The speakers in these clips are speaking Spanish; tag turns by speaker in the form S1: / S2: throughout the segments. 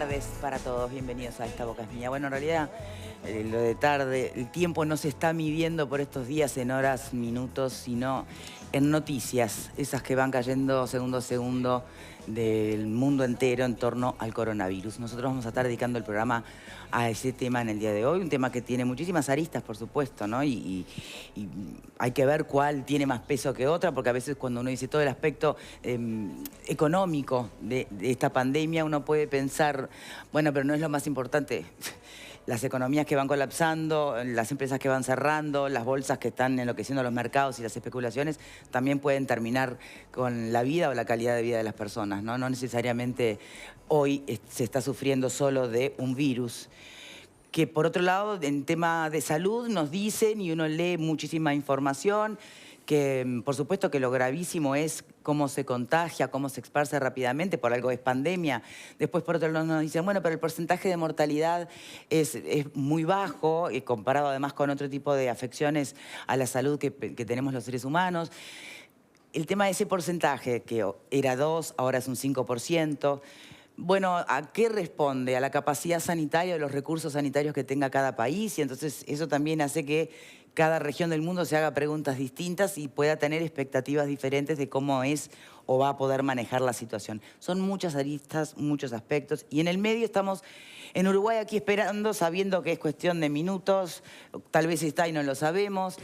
S1: tardes para todos, bienvenidos a Esta Boca es Mía. Bueno, en realidad lo de tarde, el tiempo no se está midiendo por estos días en horas, minutos, sino en noticias, esas que van cayendo segundo a segundo del mundo entero en torno al coronavirus. Nosotros vamos a estar dedicando el programa a ese tema en el día de hoy, un tema que tiene muchísimas aristas, por supuesto, ¿no? Y hay que ver cuál tiene más peso que otra, porque a veces cuando uno dice todo el aspecto económico de esta pandemia, uno puede pensar, bueno, pero no es lo más importante. Las economías que van colapsando, las empresas que van cerrando, las bolsas que están enloqueciendo los mercados y las especulaciones también pueden terminar con la vida o la calidad de vida de las personas, ¿no? No necesariamente hoy se está sufriendo solo de un virus. Que por otro lado, en tema de salud nos dicen, y uno lee muchísima información, que por supuesto que lo gravísimo es cómo se contagia, cómo se esparce rápidamente, por algo es pandemia. Después por otro lado nos dicen, bueno, pero el porcentaje de mortalidad es muy bajo, comparado además con otro tipo de afecciones a la salud que tenemos los seres humanos. El tema de ese porcentaje, que era 2, ahora es un 5%, bueno, ¿a qué responde? A la capacidad sanitaria, de los recursos sanitarios que tenga cada país, y entonces eso también hace que cada región del mundo se haga preguntas distintas y pueda tener expectativas diferentes de cómo es o va a poder manejar la situación. Son muchas aristas, muchos aspectos, y en el medio estamos en Uruguay aquí esperando, sabiendo que es cuestión de minutos, tal vez está y no lo sabemos,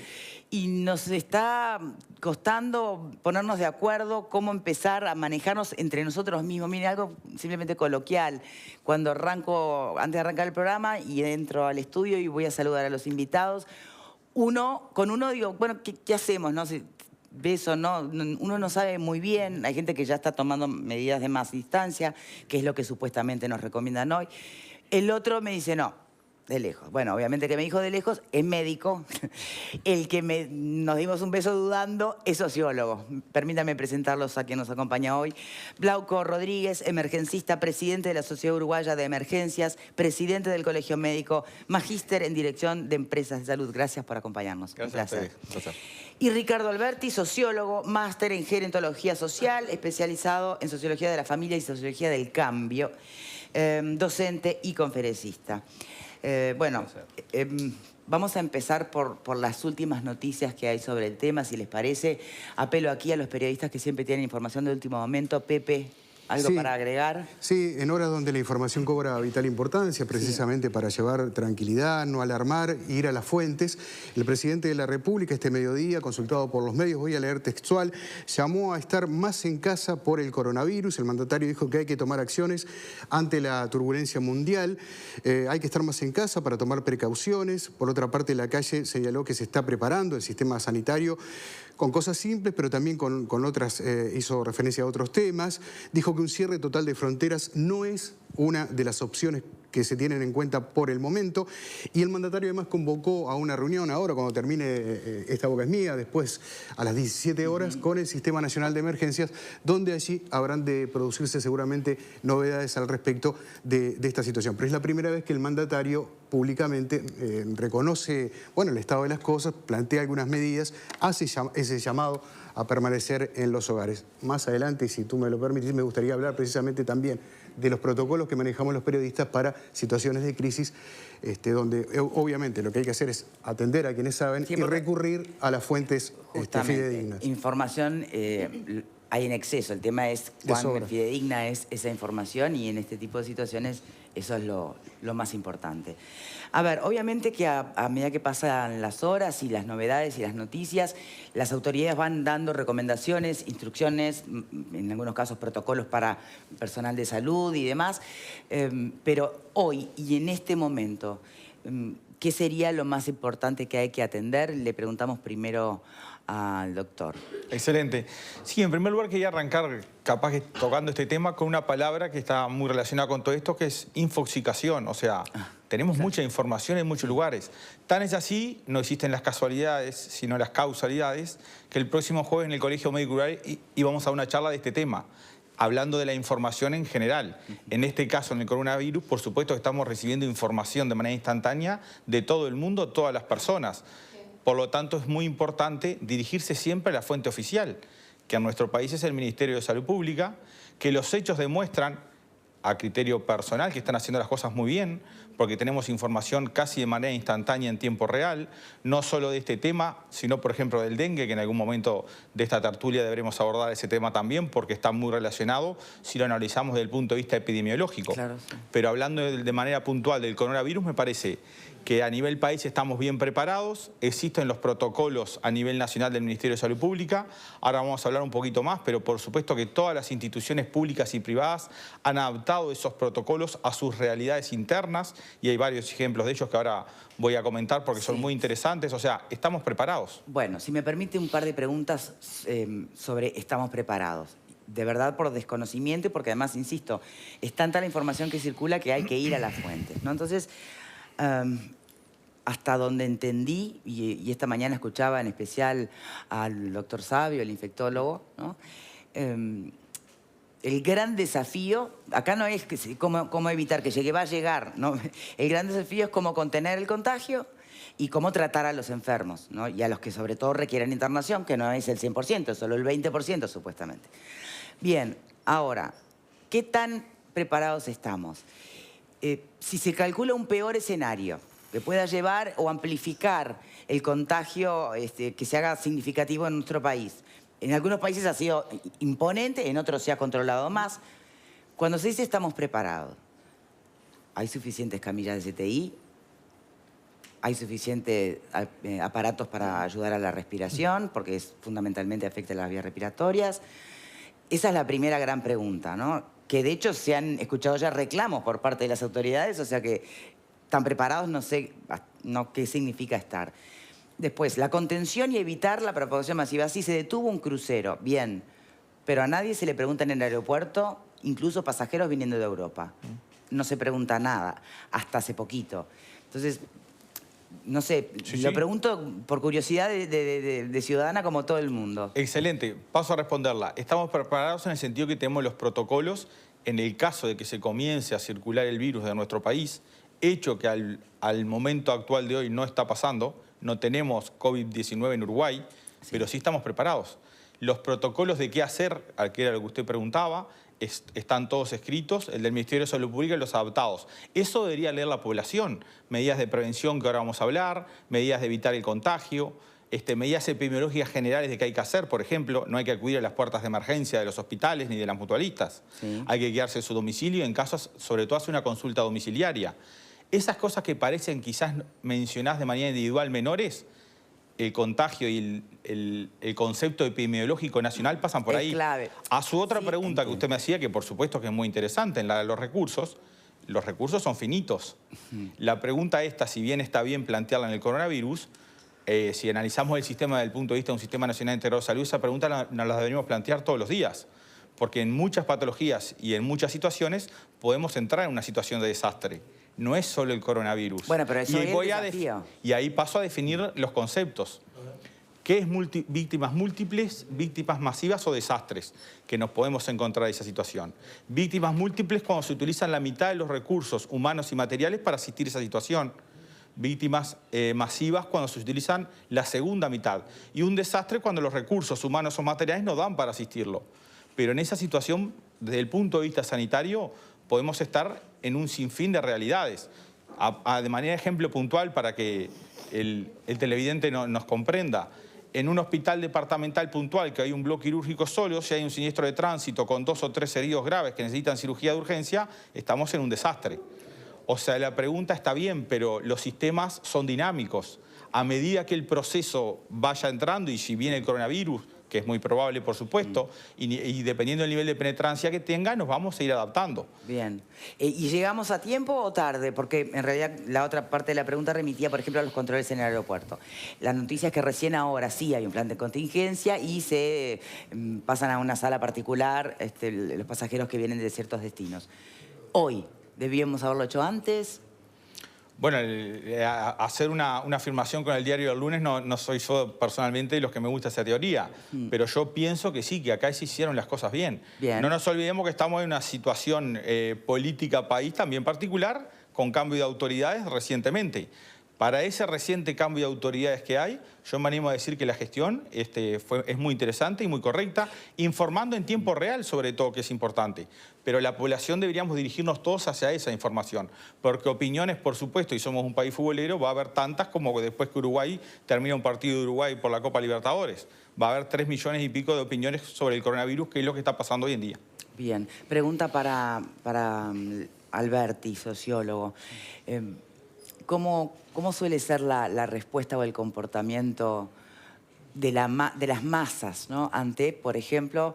S1: y nos está costando ponernos de acuerdo cómo empezar a manejarnos entre nosotros mismos. Mire, algo simplemente coloquial. Cuando arranco, antes de arrancar el programa, y entro al estudio y voy a saludar a los invitados, con uno digo, bueno, ¿qué hacemos? ¿No? Si ves o no, uno no sabe muy bien. Hay gente que ya está tomando medidas de más distancia, que es lo que supuestamente nos recomiendan hoy. El otro me dice, no, de lejos. Bueno, obviamente que me dijo de lejos, es médico. El que nos dimos un beso dudando es sociólogo. Permítanme presentarlos a quien nos acompaña hoy. Glauco Rodríguez, emergencista, presidente de la Sociedad Uruguaya de Emergencias, presidente del Colegio Médico, magíster en Dirección de Empresas de Salud. Gracias por acompañarnos.
S2: Gracias a ustedes. Gracias.
S1: Y Ricardo Alberti, sociólogo, máster en gerontología social, especializado en sociología de la familia y sociología del cambio, docente y conferencista. Vamos a empezar por las últimas noticias que hay sobre el tema, si les parece. Apelo aquí a los periodistas que siempre tienen información de último momento. Pepe, ¿algo para agregar?
S3: Sí, en horas donde la información cobra vital importancia, precisamente para llevar tranquilidad, no alarmar, ir a las fuentes, el presidente de la República este mediodía, consultado por los medios, voy a leer textual, llamó a estar más en casa por el coronavirus. El mandatario dijo que hay que tomar acciones ante la turbulencia mundial, hay que estar más en casa para tomar precauciones. Por otra parte, la calle señaló que se está preparando el sistema sanitario con cosas simples, pero también con otras, hizo referencia a otros temas. Dijo que un cierre total de fronteras no es una de las opciones que se tienen en cuenta por el momento. Y el mandatario además convocó a una reunión ahora, cuando termine Esta Boca es Mía, después a las 17 horas, con el Sistema Nacional de Emergencias, donde allí habrán de producirse seguramente novedades al respecto de esta situación. Pero es la primera vez que el mandatario públicamente reconoce, bueno, el estado de las cosas, plantea algunas medidas, hace ese llamado a permanecer en los hogares. Más adelante, si tú me lo permitís, me gustaría hablar precisamente también de los protocolos que manejamos los periodistas para situaciones de crisis, donde obviamente lo que hay que hacer es atender a quienes saben y recurrir a las fuentes fidedignas.
S1: Información hay en exceso, el tema es cuán fidedigna es esa información, y en este tipo de situaciones eso es lo más importante. A ver, obviamente que a medida que pasan las horas y las novedades y las noticias, las autoridades van dando recomendaciones, instrucciones, en algunos casos protocolos para personal de salud y demás, pero hoy y en este momento, ¿qué sería lo más importante que hay que atender? Le preguntamos primero al doctor.
S2: Excelente. Sí, en primer lugar quería arrancar capaz que tocando este tema con una palabra que está muy relacionada con todo esto, que es infoxicación. O sea, tenemos mucha información en muchos lugares. Tan es así, no existen las casualidades, sino las causalidades, que el próximo jueves en el Colegio Médico Rural íbamos a una charla de este tema, hablando de la información en general. En este caso, en el coronavirus, por supuesto que estamos recibiendo información de manera instantánea de todo el mundo, todas las personas. Por lo tanto, es muy importante dirigirse siempre a la fuente oficial, que en nuestro país es el Ministerio de Salud Pública, que los hechos demuestran a criterio personal que están haciendo las cosas muy bien, porque tenemos información casi de manera instantánea en tiempo real, no solo de este tema, sino por ejemplo del dengue, que en algún momento de esta tertulia deberemos abordar ese tema también, porque está muy relacionado si lo analizamos desde el punto de vista epidemiológico.
S1: Claro, sí.
S2: Pero hablando de manera puntual del coronavirus, me parece que a nivel país estamos bien preparados, existen los protocolos a nivel nacional del Ministerio de Salud Pública, ahora vamos a hablar un poquito más, pero por supuesto que todas las instituciones públicas y privadas han adaptado esos protocolos a sus realidades internas y hay varios ejemplos de ellos que ahora voy a comentar porque son muy interesantes, o sea, estamos preparados.
S1: Bueno, si me permite un par de preguntas sobre estamos preparados. De verdad por desconocimiento y porque además, insisto, es tanta la información que circula que hay que ir a las fuentes, ¿no? Entonces, hasta donde entendí, y esta mañana escuchaba en especial al doctor Sabio, el infectólogo, ¿no? El gran desafío, acá no es cómo evitar que llegue, va a llegar, ¿no? El gran desafío es cómo contener el contagio y cómo tratar a los enfermos, ¿no? Y a los que sobre todo requieren internación, que no es el 100%, solo el 20% supuestamente. Bien, ahora, ¿qué tan preparados estamos? Si se calcula un peor escenario que pueda llevar o amplificar el contagio que se haga significativo en nuestro país. En algunos países ha sido imponente, en otros se ha controlado más. Cuando se dice estamos preparados, ¿hay suficientes camillas de CTI? ¿Hay suficientes aparatos para ayudar a la respiración? Porque fundamentalmente afecta a las vías respiratorias. Esa es la primera gran pregunta, ¿no? Que de hecho se han escuchado ya reclamos por parte de las autoridades, o sea que tan preparados no sé qué significa estar. Después, la contención y evitar la propagación masiva. Sí, se detuvo un crucero, bien, pero a nadie se le pregunta en el aeropuerto, incluso pasajeros viniendo de Europa. No se pregunta nada, hasta hace poquito. Entonces, no sé, lo pregunto por curiosidad de ciudadana como todo el mundo.
S2: Excelente, paso a responderla. Estamos preparados en el sentido que tenemos los protocolos en el caso de que se comience a circular el virus de nuestro país, hecho que al momento actual de hoy no está pasando, no tenemos COVID-19 en Uruguay, pero sí estamos preparados. Los protocolos de qué hacer, que era lo que usted preguntaba, están todos escritos, el del Ministerio de Salud Pública y los adaptados. Eso debería leer la población. Medidas de prevención que ahora vamos a hablar, medidas de evitar el contagio, medidas epidemiológicas generales de qué hay que hacer. Por ejemplo, no hay que acudir a las puertas de emergencia de los hospitales ni de las mutualistas. Sí. Hay que quedarse en su domicilio, en casos, sobre todo, hacer una consulta domiciliaria. Esas cosas que parecen quizás mencionadas de manera individual menores, el contagio y el concepto epidemiológico nacional pasan por ahí. Es
S1: clave.
S2: A su otra pregunta que usted me hacía, que por supuesto que es muy interesante, en la de los recursos son finitos. La pregunta esta, si bien está bien plantearla en el coronavirus, si analizamos el sistema desde el punto de vista de un sistema nacional integrado de salud, esa pregunta nos la deberíamos plantear todos los días. Porque en muchas patologías y en muchas situaciones podemos entrar en una situación de desastre. No es solo el coronavirus.
S1: Bueno, pero eso es el desafío.
S2: Y ahí paso a definir los conceptos. ¿Qué es víctimas múltiples, víctimas masivas o desastres? Que nos podemos encontrar en esa situación. Víctimas múltiples cuando se utilizan la mitad de los recursos humanos y materiales para asistir a esa situación. Víctimas masivas cuando se utilizan la segunda mitad. Y un desastre cuando los recursos humanos o materiales no dan para asistirlo. Pero en esa situación, desde el punto de vista sanitario, podemos estar en un sinfín de realidades. De manera de ejemplo puntual para que el televidente nos comprenda. En un hospital departamental puntual que hay un bloque quirúrgico solo, si hay un siniestro de tránsito con 2 o 3 heridos graves que necesitan cirugía de urgencia, estamos en un desastre. O sea, la pregunta está bien, pero los sistemas son dinámicos. A medida que el proceso vaya entrando y si viene el coronavirus, que es muy probable, por supuesto, y dependiendo del nivel de penetrancia que tenga, nos vamos a ir adaptando.
S1: Bien. ¿Y llegamos a tiempo o tarde? Porque en realidad la otra parte de la pregunta remitía, por ejemplo, a los controles en el aeropuerto. La noticia es que recién ahora sí hay un plan de contingencia y se pasan a una sala particular los pasajeros que vienen de ciertos destinos. Hoy, ¿debíamos haberlo hecho antes?
S2: Bueno, hacer una afirmación con el diario del lunes no soy yo personalmente de los que me gusta esa teoría, pero yo pienso que sí, que acá se hicieron las cosas bien. No nos olvidemos que estamos en una situación política país también particular, con cambio de autoridades recientemente. Para ese reciente cambio de autoridades que hay, yo me animo a decir que la gestión es muy interesante y muy correcta, informando en tiempo real sobre todo, que es importante. Pero la población deberíamos dirigirnos todos hacia esa información, porque opiniones, por supuesto, y somos un país futbolero, va a haber tantas como después que Uruguay termina un partido de Uruguay por la Copa Libertadores. Va a haber 3 millones y pico de opiniones sobre el coronavirus, que es lo que está pasando hoy en día.
S1: Bien, pregunta para Alberti, sociólogo. ¿Cómo suele ser la respuesta o el comportamiento de las masas, ¿no?, ante, por ejemplo,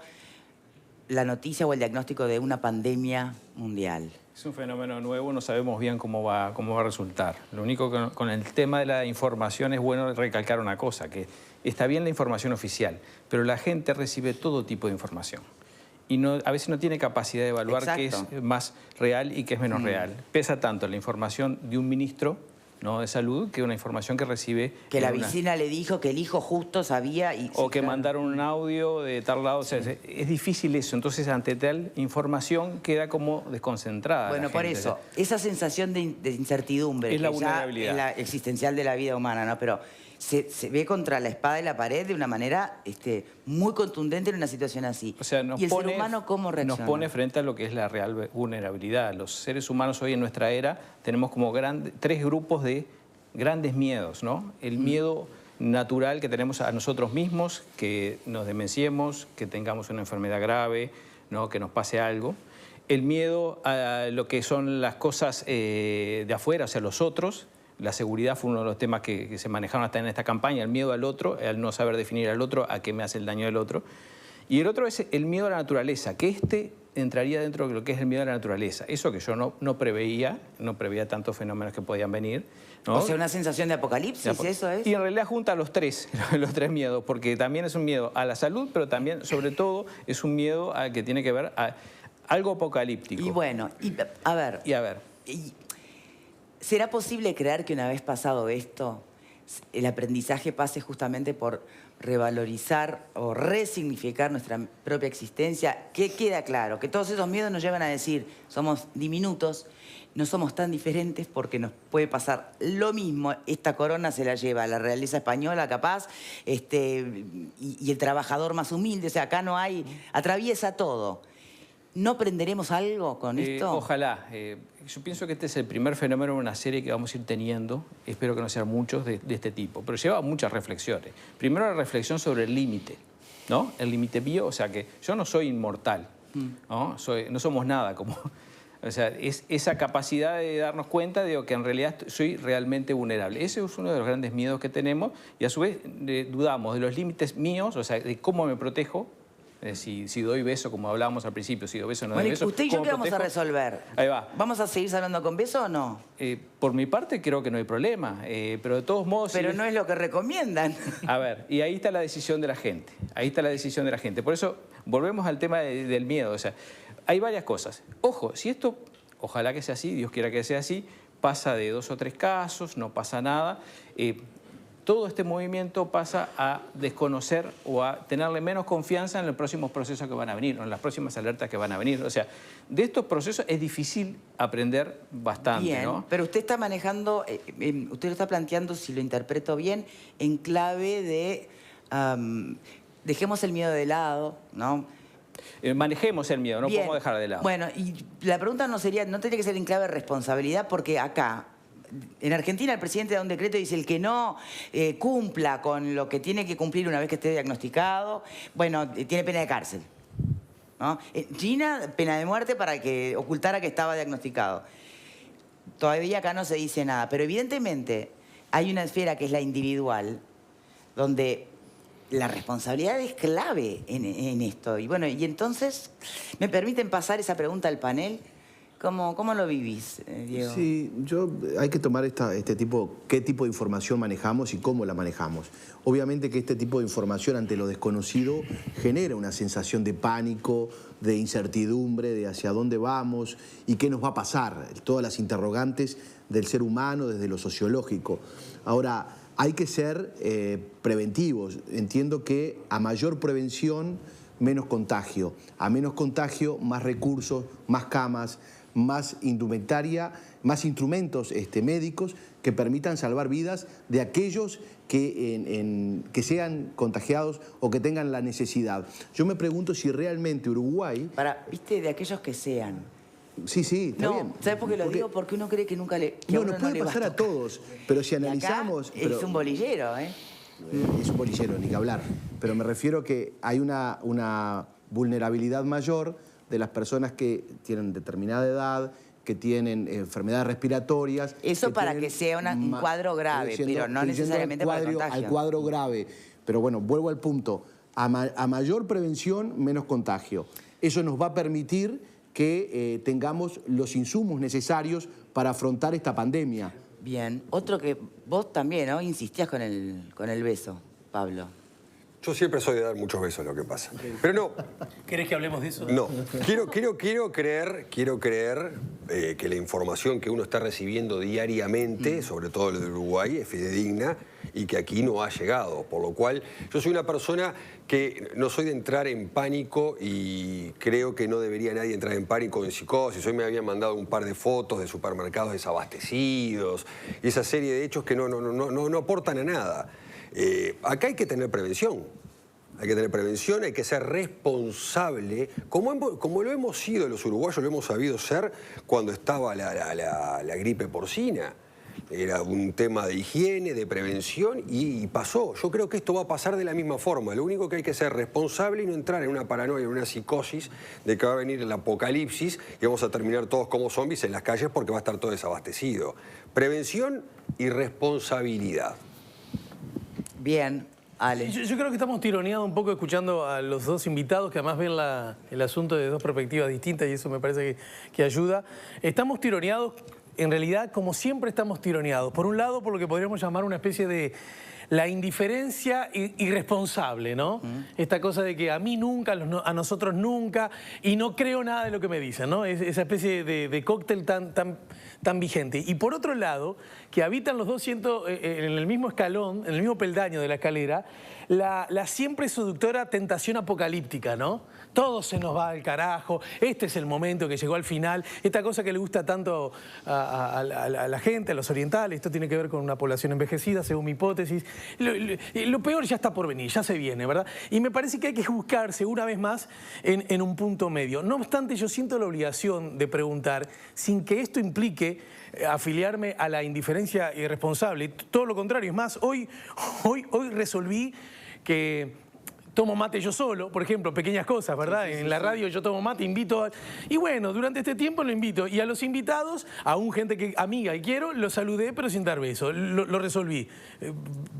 S1: la noticia o el diagnóstico de una pandemia mundial?
S4: Es un fenómeno nuevo, no sabemos bien cómo va a resultar. Lo único que con el tema de la información es bueno recalcar una cosa, que está bien la información oficial, pero la gente recibe todo tipo de información. Y a veces no tiene capacidad de evaluar qué es más real y qué es menos real. Pesa tanto la información de un ministro, ¿no?, de salud, que una información que recibe...
S1: Que la vecina le dijo que el hijo justo sabía...
S4: O que mandaron un audio de tal lado. O sea, es difícil eso. Entonces, ante tal información queda como desconcentrada.
S1: Bueno, por eso, esa sensación de incertidumbre...
S4: Es la vulnerabilidad.
S1: Es la existencial de la vida humana, ¿no? Pero se ve contra la espada y la pared de una manera muy contundente en una situación así.
S4: O sea,
S1: ¿Y el ser humano cómo reacciona?
S4: Nos pone frente a lo que es la real vulnerabilidad. Los seres humanos hoy en nuestra era tenemos como 3 grupos de grandes miedos, ¿no? El miedo natural que tenemos a nosotros mismos, que nos demenciemos, que tengamos una enfermedad grave, ¿no?, que nos pase algo. El miedo a lo que son las cosas de afuera, o sea, los otros. La seguridad fue uno de los temas que se manejaron hasta en esta campaña, el miedo al otro, al no saber definir al otro, a qué me hace el daño del otro. Y el otro es el miedo a la naturaleza, que entraría dentro de lo que es el miedo a la naturaleza. Eso que yo no preveía tantos fenómenos que podían venir, ¿no?
S1: O sea, una sensación de apocalipsis, ¿eso es?
S4: Y en realidad junta los tres miedos, porque también es un miedo a la salud, pero también, sobre todo, es un miedo que tiene que ver a algo apocalíptico.
S1: Y bueno, a ver... ¿Será posible creer que una vez pasado esto, el aprendizaje pase justamente por revalorizar o resignificar nuestra propia existencia? Que queda claro, que todos esos miedos nos llevan a decir, somos diminutos, no somos tan diferentes porque nos puede pasar lo mismo. Esta corona se la lleva la realeza española, capaz, y el trabajador más humilde. O sea, acá no hay... Atraviesa todo. ¿No aprenderemos algo con esto?
S4: Ojalá. Yo pienso que este es el primer fenómeno de una serie que vamos a ir teniendo, espero que no sean muchos de este tipo, pero lleva muchas reflexiones. Primero la reflexión sobre el límite, ¿no? El límite bio, o sea que yo no soy inmortal, ¿no? No somos nada como... O sea, es esa capacidad de darnos cuenta de que en realidad soy realmente vulnerable. Ese es uno de los grandes miedos que tenemos y a su vez dudamos de los límites míos, o sea, de cómo me protejo. Si doy beso, como hablábamos al principio, si doy beso o no doy beso.
S1: ¿Usted y yo qué vamos a resolver?
S4: Ahí va.
S1: ¿Vamos a seguir hablando con beso o no?
S4: Por mi parte creo que no hay problema, pero de todos modos...
S1: Pero no es lo que recomiendan.
S4: A ver, y ahí está la decisión de la gente. Ahí está la decisión de la gente. Por eso volvemos al tema del miedo. O sea, hay varias cosas. Ojo, si esto, ojalá que sea así, Dios quiera que sea así, pasa de 2 o 3 casos, no pasa nada... todo este movimiento pasa a desconocer o a tenerle menos confianza en los próximos procesos que van a venir, o en las próximas alertas que van a venir. O sea, de estos procesos es difícil aprender bastante,
S1: bien,
S4: ¿no?
S1: Pero usted está manejando, usted lo está planteando, si lo interpreto bien, en clave de dejemos el miedo de lado, ¿no?
S4: Manejemos el miedo, no podemos dejar de lado.
S1: Bueno, y la pregunta no tendría que ser en clave de responsabilidad, porque acá... En Argentina el presidente da un decreto y dice el que no cumpla con lo que tiene que cumplir una vez que esté diagnosticado, bueno, tiene pena de cárcel, ¿no? China, pena de muerte para que ocultara que estaba diagnosticado. Todavía acá no se dice nada, pero evidentemente hay una esfera que es la individual, donde la responsabilidad es clave en esto. Y bueno, y entonces, ¿me permiten pasar esa pregunta al panel? ¿Cómo lo vivís, Diego?
S5: Sí, hay que tomar qué tipo de información manejamos y cómo la manejamos. Obviamente que este tipo de información ante lo desconocido genera una sensación de pánico, de incertidumbre, de hacia dónde vamos y qué nos va a pasar. Todas las interrogantes del ser humano desde lo sociológico. Ahora, hay que ser preventivos. Entiendo que a mayor prevención, menos contagio. A menos contagio, más recursos, más camas, más indumentaria, más instrumentos médicos que permitan salvar vidas de aquellos que sean contagiados o que tengan la necesidad. Yo me pregunto si realmente Uruguay...
S1: ¿Viste? De aquellos que sean.
S5: Sí, está bien.
S1: ¿Sabes por qué lo digo? Porque uno cree que nunca le...
S5: No, nos puede pasar a todos, pero si analizamos...
S1: Es un bolillero, ¿eh?
S5: Es un bolillero, ni que hablar. Pero me refiero que hay una vulnerabilidad mayor de las personas que tienen determinada edad, que tienen enfermedades respiratorias...
S1: Eso para que sea un cuadro grave, pero no necesariamente para el contagio.
S5: Al cuadro grave. Pero bueno, vuelvo al punto. A mayor prevención, menos contagio. Eso nos va a permitir que tengamos los insumos necesarios para afrontar esta pandemia.
S1: Bien. Otro que vos también, ¿no? Insistías con el beso, Pablo.
S6: Yo siempre soy de dar muchos besos, lo que pasa. Pero no.
S7: ¿Querés que hablemos de eso?
S6: No. Quiero creer que la información que uno está recibiendo diariamente, sobre todo lo de Uruguay, es fidedigna y que aquí no ha llegado. Por lo cual, yo soy una persona que no soy de entrar en pánico y creo que no debería nadie entrar en pánico, en psicosis. Hoy me habían mandado un par de fotos de supermercados desabastecidos y esa serie de hechos que no aportan a nada. Acá hay que tener prevención. Hay que tener prevención, hay que ser responsable, como lo hemos sido los uruguayos, lo hemos sabido ser cuando estaba la gripe porcina. Era un tema de higiene, de prevención y pasó. Yo creo que esto va a pasar de la misma forma. Lo único que hay que ser responsable y no entrar en una paranoia, en una psicosis de que va a venir el apocalipsis y vamos a terminar todos como zombies en las calles porque va a estar todo desabastecido. Prevención y responsabilidad.
S1: Bien, Ale.
S7: Yo creo que estamos tironeados un poco escuchando a los dos invitados que además ven el asunto desde dos perspectivas distintas y eso me parece que ayuda. Estamos tironeados, en realidad, como siempre estamos tironeados. Por un lado, por lo que podríamos llamar una especie de la indiferencia irresponsable, ¿no? Esta cosa de que a mí nunca, a nosotros nunca, y no creo nada de lo que me dicen, ¿no? Esa especie de cóctel tan vigente. Y por otro lado, que habitan los dos en el mismo escalón, en el mismo peldaño de la escalera, la siempre seductora tentación apocalíptica, ¿no? Todo se nos va al carajo, este es el momento que llegó al final, esta cosa que le gusta tanto a la gente, a los orientales, esto tiene que ver con una población envejecida, según mi hipótesis. Lo peor ya está por venir, ya se viene, ¿verdad? Y me parece que hay que buscarse una vez más en un punto medio. No obstante, yo siento la obligación de preguntar, sin que esto implique afiliarme a la indiferencia irresponsable. Todo lo contrario, es más, hoy resolví que tomo mate yo solo, por ejemplo, pequeñas cosas, ¿verdad? En la radio yo tomo mate, invito a... Y bueno, durante este tiempo lo invito. Y a los invitados, aún gente amiga y quiero, los saludé, pero sin dar besos. Lo resolví.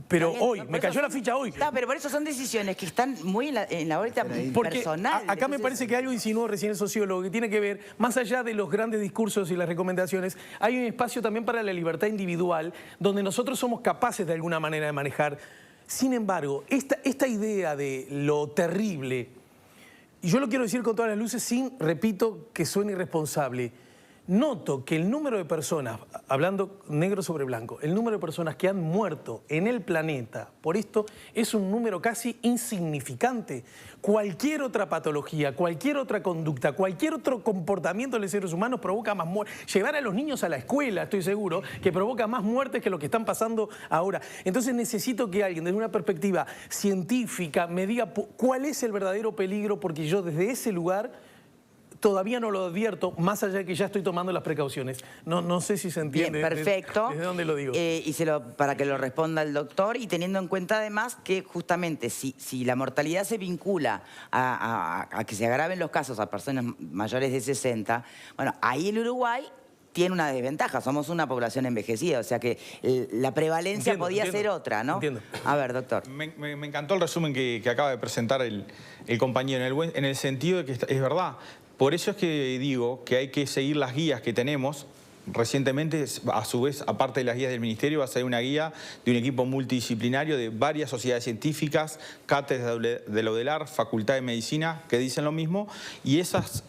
S7: Pero hoy, me cayó la ficha hoy.
S1: Pero por eso son decisiones que están muy en la órbita personal.
S7: Acá me parece que algo insinuó recién el sociólogo, que tiene que ver, más allá de los grandes discursos y las recomendaciones, hay un espacio también para la libertad individual, donde nosotros somos capaces de alguna manera de manejar. Sin embargo, esta idea de lo terrible, y yo lo quiero decir con todas las luces sin, repito, que suene irresponsable, noto que el número de personas, hablando negro sobre blanco, el número de personas que han muerto en el planeta por esto es un número casi insignificante. Cualquier otra patología, cualquier otra conducta, cualquier otro comportamiento de los seres humanos provoca más muertes. Llevar a los niños a la escuela, estoy seguro, que provoca más muertes que lo que están pasando ahora. Entonces necesito que alguien, desde una perspectiva científica, me diga cuál es el verdadero peligro, porque yo desde ese lugar todavía no lo advierto, más allá de que ya estoy tomando las precauciones. No sé si se entiende.
S1: Bien, perfecto.
S7: ¿Desde dónde lo digo?
S1: Y para que lo responda el doctor, y teniendo en cuenta además que justamente si la mortalidad se vincula a que se agraven los casos a personas mayores de 60, bueno, ahí el Uruguay tiene una desventaja, somos una población envejecida, o sea que la prevalencia podía ser otra, ¿no?
S7: Entiendo.
S1: A ver, doctor.
S2: Me encantó el resumen que acaba de presentar el compañero, en el sentido de que es verdad. Por eso es que digo que hay que seguir las guías que tenemos. Recientemente, a su vez, aparte de las guías del Ministerio, va a ser una guía de un equipo multidisciplinario de varias sociedades científicas, cátedras de la UDELAR, Facultad de Medicina, que dicen lo mismo, y esas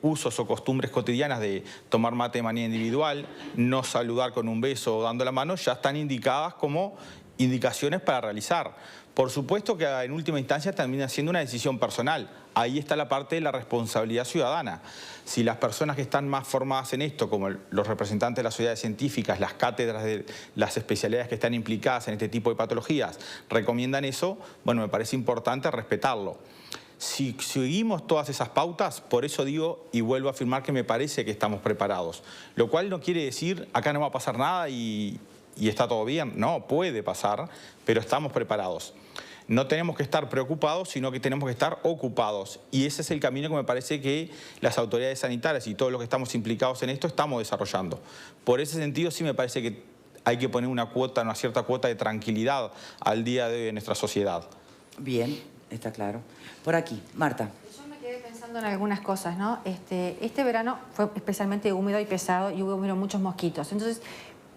S2: usos o costumbres cotidianas de tomar mate de manera individual, no saludar con un beso o dando la mano, ya están indicadas como indicaciones para realizar. Por supuesto que en última instancia termina siendo una decisión personal. Ahí está la parte de la responsabilidad ciudadana. Si las personas que están más formadas en esto, como los representantes de las sociedades científicas, las cátedras de las especialidades que están implicadas en este tipo de patologías, recomiendan eso, bueno, me parece importante respetarlo. Si seguimos todas esas pautas, por eso digo y vuelvo a afirmar que me parece que estamos preparados. Lo cual no quiere decir acá no va a pasar nada y está todo bien. No, puede pasar, pero estamos preparados. No tenemos que estar preocupados, sino que tenemos que estar ocupados. Y ese es el camino que me parece que las autoridades sanitarias y todos los que estamos implicados en esto estamos desarrollando. Por ese sentido sí me parece que hay que poner una cierta cuota de tranquilidad al día de hoy en nuestra sociedad.
S1: Bien, está claro. Por aquí, Marta.
S8: Yo me quedé pensando en algunas cosas, ¿no? Este verano fue especialmente húmedo y pesado y hubo muchos mosquitos. Entonces,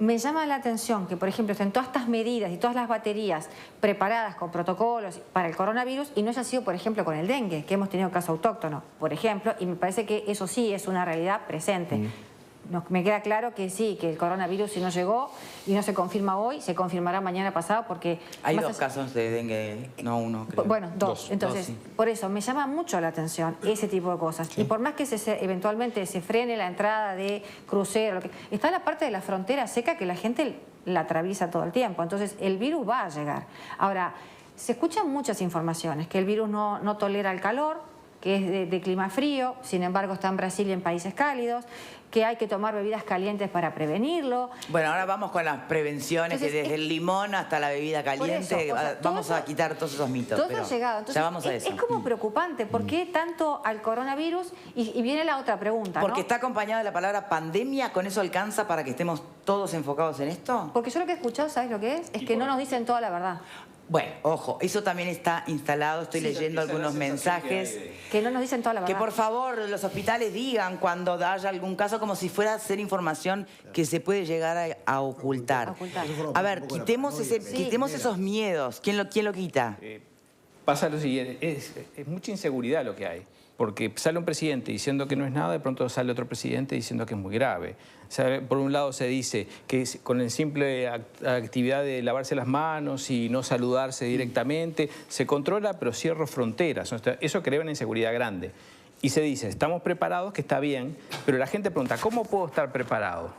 S8: me llama la atención que, por ejemplo, estén todas estas medidas y todas las baterías preparadas con protocolos para el coronavirus y no haya sido, por ejemplo, con el dengue, que hemos tenido caso autóctono, por ejemplo, y me parece que eso sí es una realidad presente. Me queda claro que sí, que el coronavirus si no llegó y no se confirma hoy, se confirmará mañana pasado porque...
S1: Hay dos casos de dengue, no uno, creo.
S8: Bueno, dos. Entonces,
S1: sí.
S8: Por eso me llama mucho la atención ese tipo de cosas. Sí. Y por más que eventualmente se frene la entrada de cruceros, está la parte de la frontera seca que la gente la atraviesa todo el tiempo. Entonces, el virus va a llegar. Ahora, se escuchan muchas informaciones, que el virus no tolera el calor, que es de clima frío, sin embargo está en Brasil y en países cálidos, que hay que tomar bebidas calientes para prevenirlo.
S1: Bueno, ahora vamos con las prevenciones,
S8: Entonces,
S1: que desde el limón hasta la bebida caliente,
S8: eso, o sea,
S1: vamos a quitar todos esos mitos.
S8: Todo
S1: pero
S8: ha llegado. Entonces,
S1: ya vamos a eso.
S8: Es como preocupante. ¿Por qué tanto al coronavirus? Y viene la otra pregunta,
S1: Porque
S8: ¿no?
S1: está acompañada de la palabra pandemia, ¿con eso alcanza para que estemos todos enfocados en esto?
S8: Porque yo lo que he escuchado, ¿sabes lo que es? Es que no nos dicen toda la verdad.
S1: Bueno, ojo, eso también está instalado, estoy leyendo algunos mensajes.
S8: Que no nos dicen toda la verdad.
S1: Que por favor los hospitales digan cuando haya algún caso como si fuera a ser información que se puede llegar a ocultar. A ver, quitemos esos miedos. ¿Quién lo quita?
S4: Pasa lo siguiente, es mucha inseguridad lo que hay. Porque sale un presidente diciendo que no es nada, de pronto sale otro presidente diciendo que es muy grave. O sea, por un lado se dice que con la simple actividad de lavarse las manos y no saludarse directamente, se controla, pero cierro fronteras. O sea, eso crea una inseguridad grande. Y se dice, estamos preparados, que está bien, pero la gente pregunta, ¿cómo puedo estar preparado?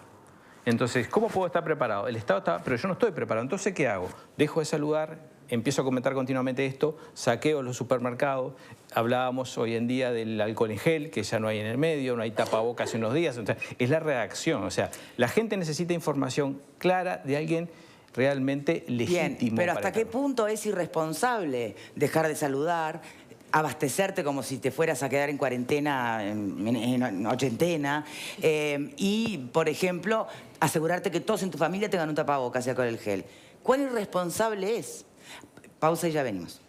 S4: Entonces, ¿cómo puedo estar preparado? El Estado está, pero yo no estoy preparado. Entonces, ¿qué hago? Dejo de saludar, empiezo a comentar continuamente esto, saqueo los supermercados. Hablábamos hoy en día del alcohol en gel, que ya no hay en el medio, no hay tapabocas hace unos días. O sea, es la reacción. O sea, la gente necesita información clara de alguien realmente legítimo.
S1: Bien, pero ¿hasta qué punto es irresponsable dejar de saludar, abastecerte como si te fueras a quedar en cuarentena, en ochentena, y, por ejemplo, asegurarte que todos en tu familia tengan un tapabocas y alcohol en gel? ¿Cuán irresponsable es? Pausa y ya venimos.